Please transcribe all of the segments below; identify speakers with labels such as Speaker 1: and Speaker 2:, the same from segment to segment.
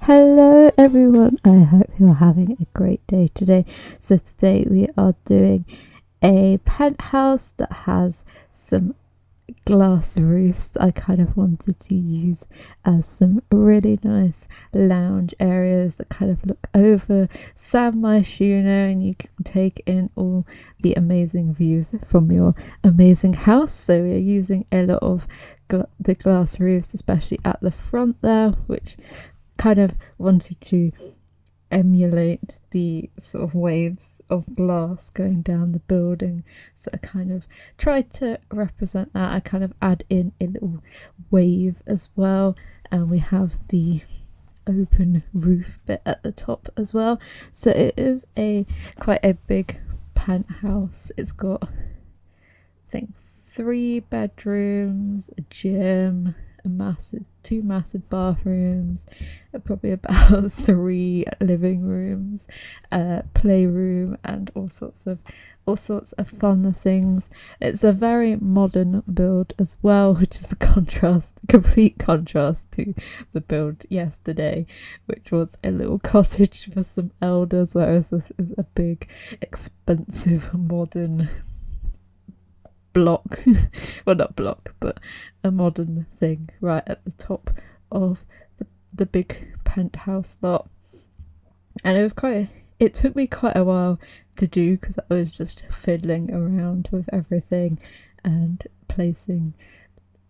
Speaker 1: Hello everyone, I hope you're having a great day today. So today we are doing a penthouse that has some glass roofs that I kind of wanted to use as some really nice lounge areas that kind of look over San Myshuno, and you can take in all the amazing views from your amazing house. So we're using a lot of the glass roofs, especially at the front there, which kind of wanted to emulate the sort of waves of glass going down the building. So I kind of tried to represent that. I kind of add in a little wave as well, and we have the open roof bit at the top as well. So it is quite a big penthouse. It's got, I think, 3 bedrooms, a gym, two massive bathrooms, probably about 3 living rooms, playroom, and all sorts of fun things. It's a very modern build as well, which is complete contrast to the build yesterday, which was a little cottage for some elders, whereas this is a big, expensive, modern block. Well, not block, but a modern thing right at the top of the big penthouse lot. And it took me quite a while to do, because I was just fiddling around with everything and placing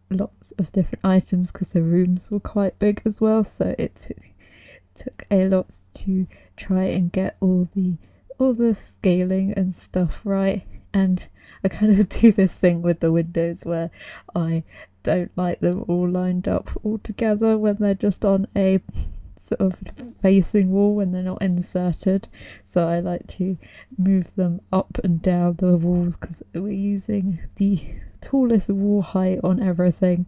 Speaker 1: lots of different items, because the rooms were quite big as well. So it took a lot to try and get all the scaling and stuff right. And I kind of do this thing with the windows where I don't like them all lined up all together when they're just on a sort of facing wall, when they're not inserted. So I like to move them up and down the walls, because we're using the tallest wall height on everything.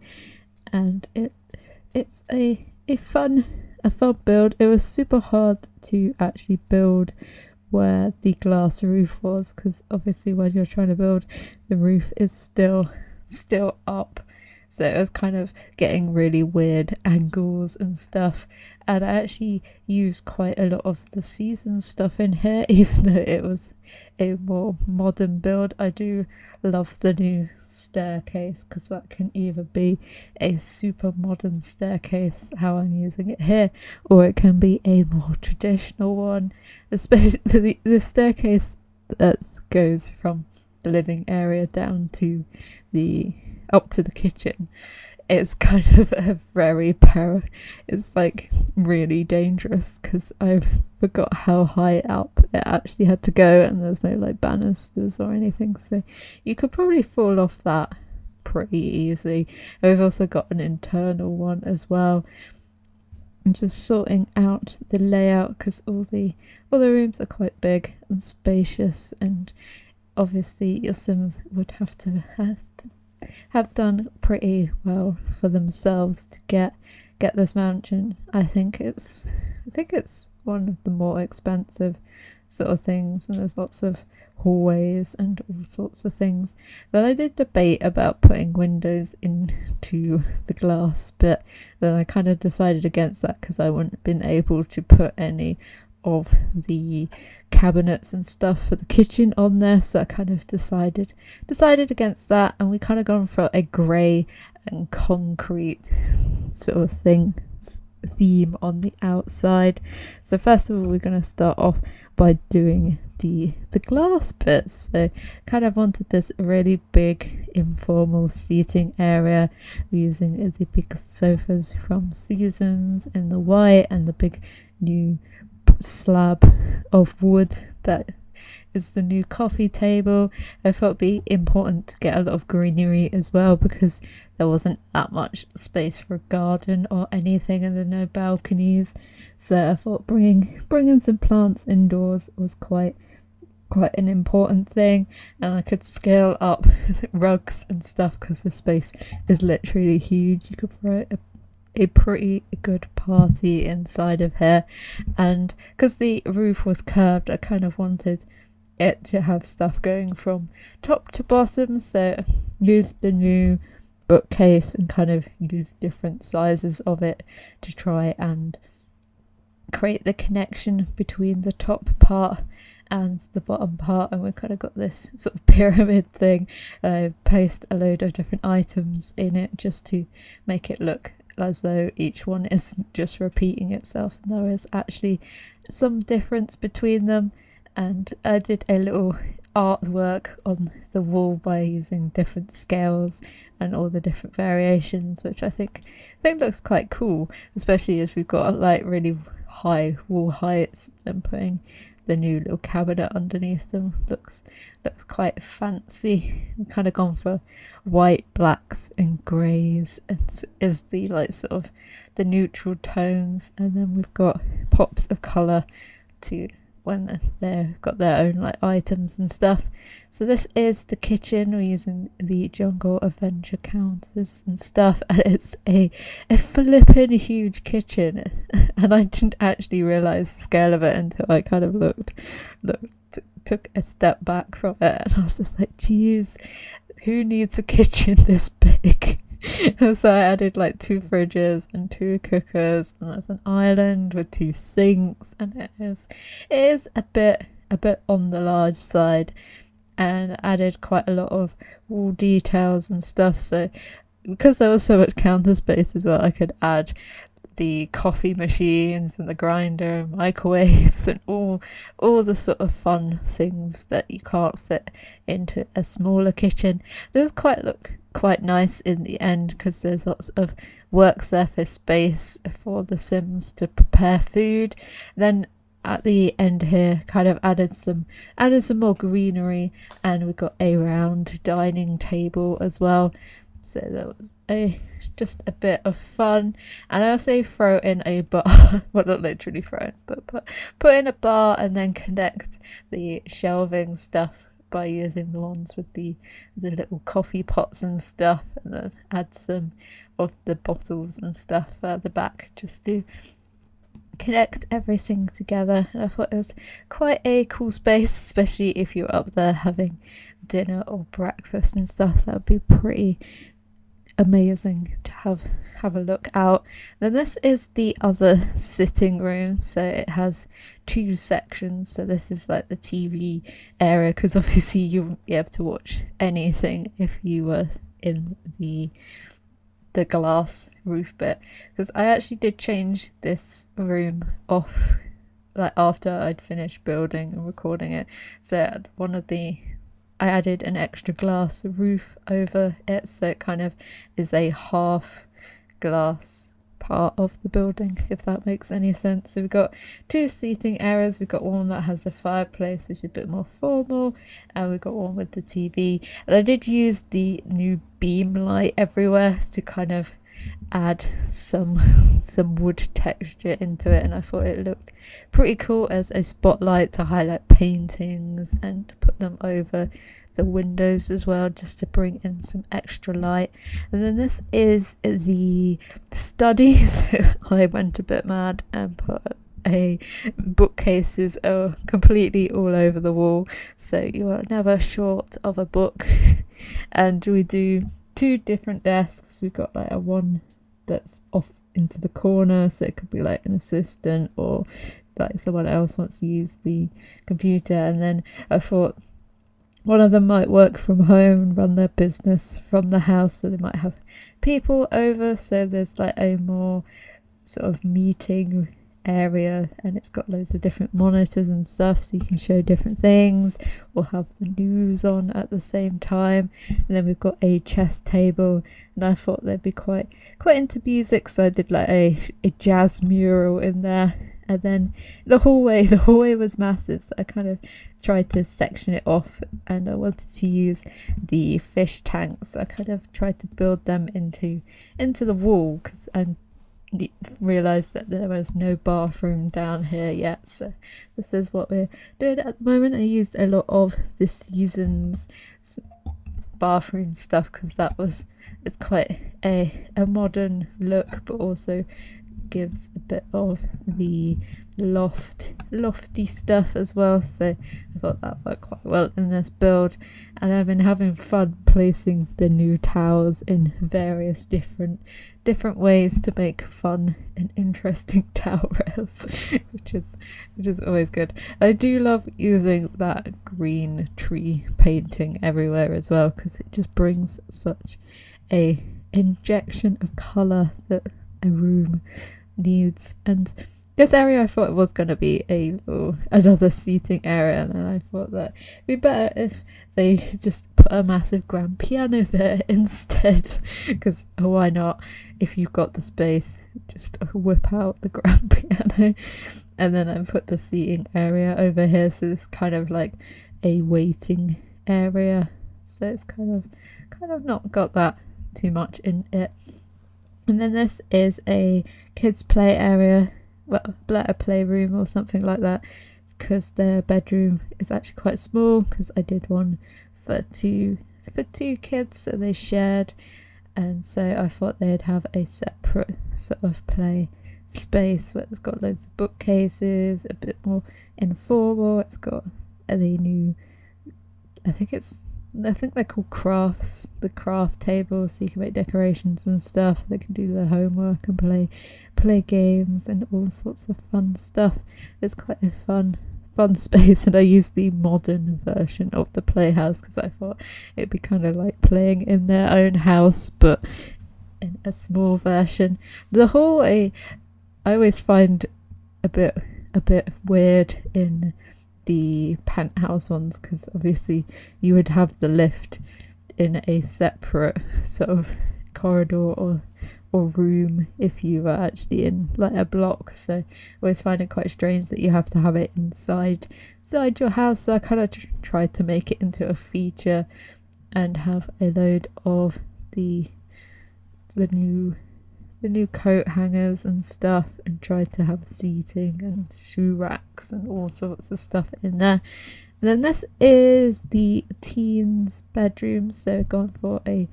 Speaker 1: And it's a fun build. It was super hard to actually build where the glass roof was, because obviously when you're trying to build, the roof is still up, so it was kind of getting really weird angles and stuff. And I actually used quite a lot of the season stuff in here, even though it was a more modern build. I do love the new staircase, because that can either be a super modern staircase, how I'm using it here, or it can be a more traditional one. Especially the staircase that goes from the living area down to up to the kitchen. It's kind of it's like really dangerous, because I forgot how high up it actually had to go, and there's no like banisters or anything, so you could probably fall off that pretty easily. We've also got an internal one as well. I'm just sorting out the layout, because all the rooms are quite big and spacious, and obviously your Sims would have to have done pretty well for themselves to get this mansion. I think it's one of the more expensive sort of things, and there's lots of hallways and all sorts of things that I did debate about putting windows into the glass, but then I kind of decided against that, because I wouldn't have been able to put any of the cabinets and stuff for the kitchen on there. So I kind of decided against that, and we kind of gone for a grey and concrete sort of theme on the outside. So first of all, we're going to start off by doing the glass bits. So kind of wanted this really big informal seating area. We're using the big sofas from Seasons in the white, and the big new slab of wood that is the new coffee table. I thought it'd be important to get a lot of greenery as well, because there wasn't that much space for a garden or anything, and there are no balconies. So I thought bringing some plants indoors was quite an important thing, and I could scale up rugs and stuff, because the space is literally huge. You could throw a pretty good party inside of here. And because the roof was curved, I kind of wanted it to have stuff going from top to bottom, so used the new bookcase and kind of used different sizes of it to try and create the connection between the top part and the bottom part, and we've kind of got this sort of pyramid thing. I placed a load of different items in it just to make it look as though each one is just repeating itself, and there is actually some difference between them. And I did a little artwork on the wall by using different scales and all the different variations, which I think looks quite cool, especially as we've got like really high wall heights, and putting the new little cabinet underneath them looks quite fancy. We've kind of gone for white, blacks and greys is the like sort of the neutral tones, and then we've got pops of colour to when they've got their own like items and stuff. So this is the kitchen. We're using the Jungle Adventure counters and stuff, and it's a flippin' huge kitchen, and I didn't actually realise the scale of it until I kind of took a step back from it, and I was just like, geez, who needs a kitchen this big? And so I added like 2 fridges and 2 cookers, and there's an island with 2 sinks, and it is a bit on the large side, and added quite a lot of wall details and stuff. So because there was so much counter space as well, I could add the coffee machines and the grinder and microwaves and all the sort of fun things that you can't fit into a smaller kitchen. It does look quite nice in the end, because there's lots of work surface space for the Sims to prepare food. Then at the end here, kind of added some more greenery, and we've got a round dining table as well. So that was just a bit of fun. And I also throw in a bar, well, not literally throw in, but put in a bar, and then connect the shelving stuff by using the ones with the little coffee pots and stuff, and then add some of the bottles and stuff at the back just to connect everything together. And I thought it was quite a cool space, especially if you're up there having dinner or breakfast and stuff. That would be pretty amazing to have a look out. Then this is the other sitting room, so it has 2 sections. So this is like the TV area, because obviously you wouldn't be able to watch anything if you were in the glass roof bit, because I actually did change this room off like after I'd finished building and recording it. So I added an extra glass roof over it, so it kind of is a half glass part of the building, if that makes any sense. So we've got 2 seating areas. We've got one that has a fireplace, which is a bit more formal, and we've got one with the TV. And I did use the new beam light everywhere to kind of add some wood texture into it, and I thought it looked pretty cool as a spotlight to highlight paintings and to put them over the windows as well, just to bring in some extra light. And then this is the study. So I went a bit mad and put bookcases are completely all over the wall, so you are never short of a book. And we do 2 different desks. We've got like a one that's off into the corner, so it could be like an assistant, or like someone else wants to use the computer. And then I thought one of them might work from home and run their business from the house, so they might have people over, so there's like a more sort of meeting area, and it's got loads of different monitors and stuff, so you can show different things or have the news on at the same time. And then we've got a chess table, and I thought they'd be quite into music, so I did like a jazz mural in there. And then the hallway was massive, so I kind of tried to section it off, and I wanted to use the fish tanks. I kind of tried to build them into the wall, because I realised that there was no bathroom down here yet. So this is what we're doing at the moment. I used a lot of this season's bathroom stuff, because it's quite a modern look, but also gives a bit of the lofty stuff as well, so I thought that worked quite well in this build. And I've been having fun placing the new towels in various different ways to make fun and interesting towel rails, which is always good. I do love using that green tree painting everywhere as well, because it just brings such a injection of colour that a room needs. And this area I thought was going to be another seating area, and then I thought that it'd be better if they just put a massive grand piano there instead, because why not? If you've got the space, just whip out the grand piano. And then I put the seating area over here, so it's kind of like a waiting area, so it's kind of not got that too much in it. And then this is a kids play area, well, a playroom or something like that, because their bedroom is actually quite small, because I did one for two kids, so they shared, and so I thought they'd have a separate sort of play space where it's got loads of bookcases, a bit more informal. It's got the new, I think they're called crafts, the craft tables, so you can make decorations and stuff. They can do their homework and play games and all sorts of fun stuff. It's quite a fun space, and I used the modern version of the playhouse because I thought it'd be kind of like playing in their own house, but in a small version. The hallway I always find a bit weird in the penthouse ones, because obviously you would have the lift in a separate sort of corridor or room if you were actually in like a block, so I always find it quite strange that you have to have it inside your house. So I kind of tried to make it into a feature and have a load of the new coat hangers and stuff, and tried to have seating and shoe racks and all sorts of stuff in there. And then this is the teens' bedroom, so gone for a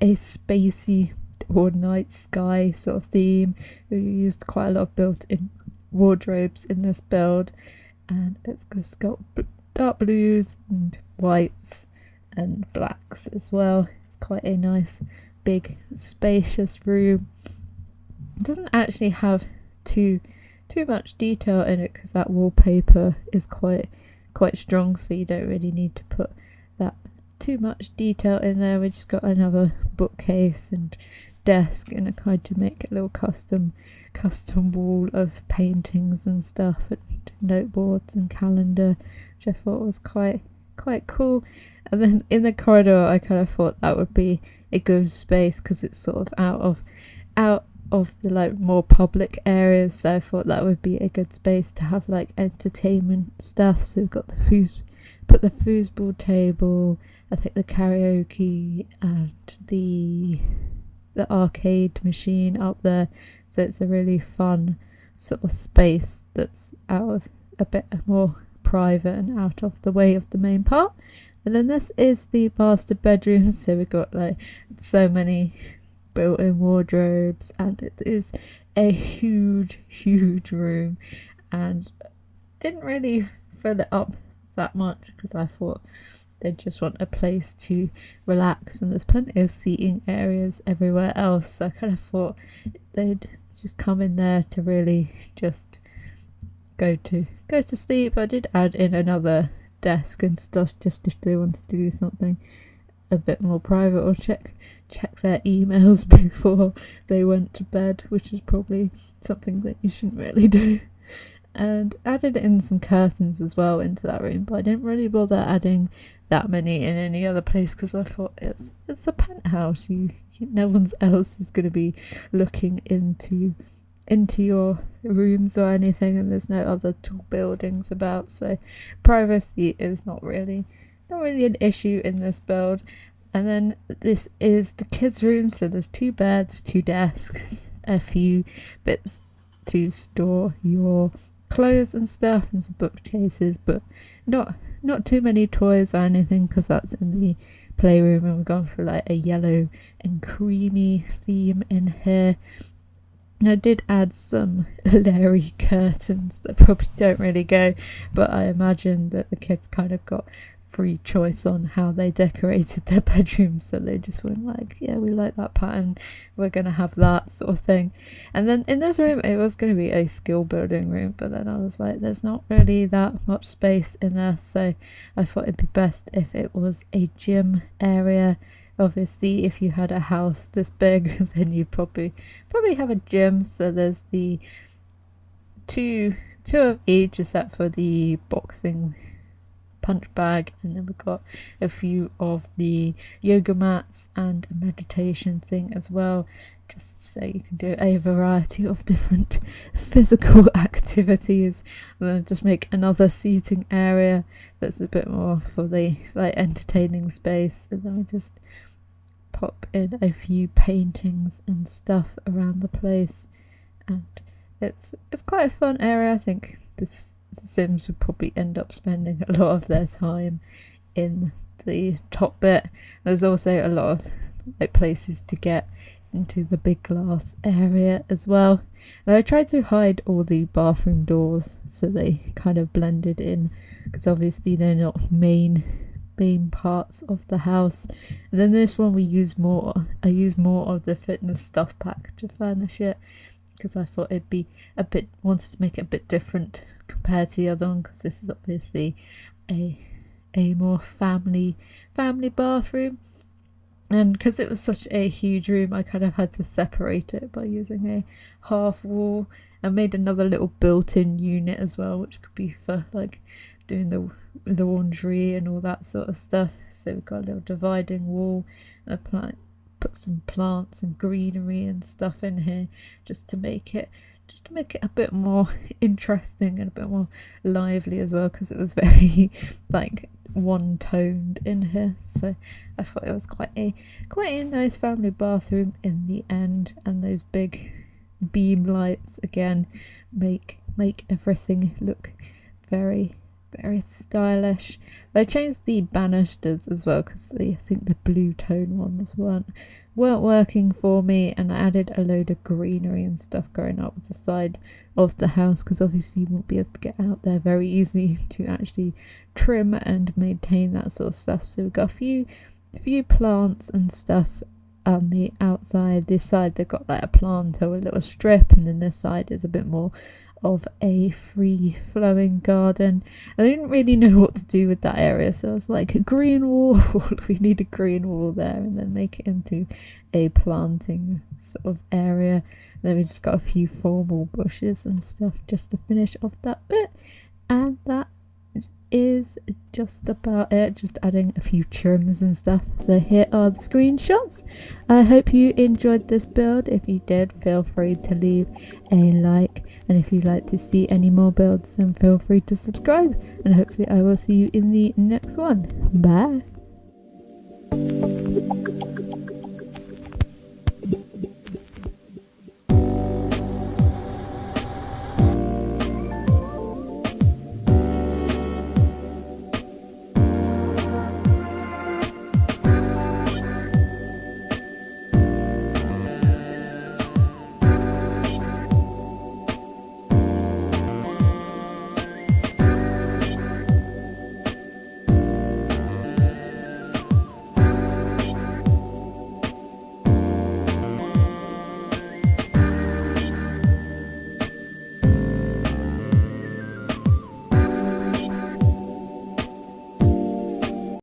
Speaker 1: spacey or night sky sort of theme. We used quite a lot of built-in wardrobes in this build, and it's just got dark blues and whites and blacks as well. It's quite a nice big spacious room. It doesn't actually have too much detail in it, because that wallpaper is quite strong, so you don't really need to put that too much detail in there. We just got another bookcase and desk, and I tried to make a little custom wall of paintings and stuff, and noteboards and calendar, which I thought was quite cool. And then in the corridor I kind of thought that would be a good space, because it's sort of out of the like more public areas, so I thought that would be a good space to have like entertainment stuff. So we've got put the foosball table, I think the karaoke and the arcade machine up there, so it's a really fun sort of space that's a bit more private and out of the way of the main part. And then this is the master bedroom, so we've got like so many built-in wardrobes, and it is a huge room, and didn't really fill it up that much because I thought they just want a place to relax, and there's plenty of seating areas everywhere else, so I kind of thought they'd just come in there to really just go to sleep. I did add in another desk and stuff, just if they wanted to do something a bit more private or check their emails before they went to bed, which is probably something that you shouldn't really do. And added in some curtains as well into that room, but I didn't really bother adding that many in any other place because I thought it's a penthouse. No one else is going to be looking into your rooms or anything, and there's no other tall buildings about, so privacy is not really an issue in this build. And then this is the kids' room, so there's 2 beds, 2 desks, a few bits to store your clothes and stuff, and some bookcases, but not too many toys or anything because that's in the playroom, and we've gone for like a yellow and creamy theme in here. I did add some Larry curtains that probably don't really go, but I imagine that the kids kind of got free choice on how they decorated their bedrooms, so they just went like, yeah, we like that pattern, we're gonna have that sort of thing. And then in this room it was going to be a skill building room, but then I was like, there's not really that much space in there, so I thought it'd be best if it was a gym area. Obviously if you had a house this big then you probably have a gym, so there's the two of each except for the boxing punch bag, and then we've got a few of the yoga mats and a meditation thing as well, just so you can do a variety of different physical activities. And then just make another seating area that's a bit more for the like entertaining space, and then we just pop in a few paintings and stuff around the place, and it's quite a fun area. I think this Sims would probably end up spending a lot of their time in the top bit. There's also a lot of like places to get into the big glass area as well. And I tried to hide all the bathroom doors so they kind of blended in, because obviously they're not main parts of the house. And then this one I use more of the fitness stuff pack to furnish it, because I thought it'd be wanted to make it a bit different compared to the other one, because this is obviously a more family bathroom. And because it was such a huge room, I kind of had to separate it by using a half wall, and made another little built-in unit as well, which could be for like doing the laundry and all that sort of stuff. So we've got a little dividing wall, and put some plants and greenery and stuff in here just to make it a bit more interesting and a bit more lively as well, because it was very like one-toned in here. So I thought it was quite a nice family bathroom in the end. And those big beam lights again make everything look very stylish. They changed the banisters as well, because I think the blue tone ones weren't working for me, and I added a load of greenery and stuff going up the side of the house, because obviously you won't be able to get out there very easy to actually trim and maintain that sort of stuff. So we've got a few plants and stuff on the outside. This side they've got like a plant or a little strip, and then this side is a bit more of a free flowing garden. And I didn't really know what to do with that area, so I was like, a green wall, we need a green wall there, and then make it into a planting sort of area. And then we just got a few formal bushes and stuff just to finish off that bit, and that is just about it, just adding a few trims and stuff. So here are the screenshots. I hope you enjoyed this build. If you did, feel free to leave a like, and if you'd like to see any more builds, then feel free to subscribe, and hopefully I will see you in the next one. Bye.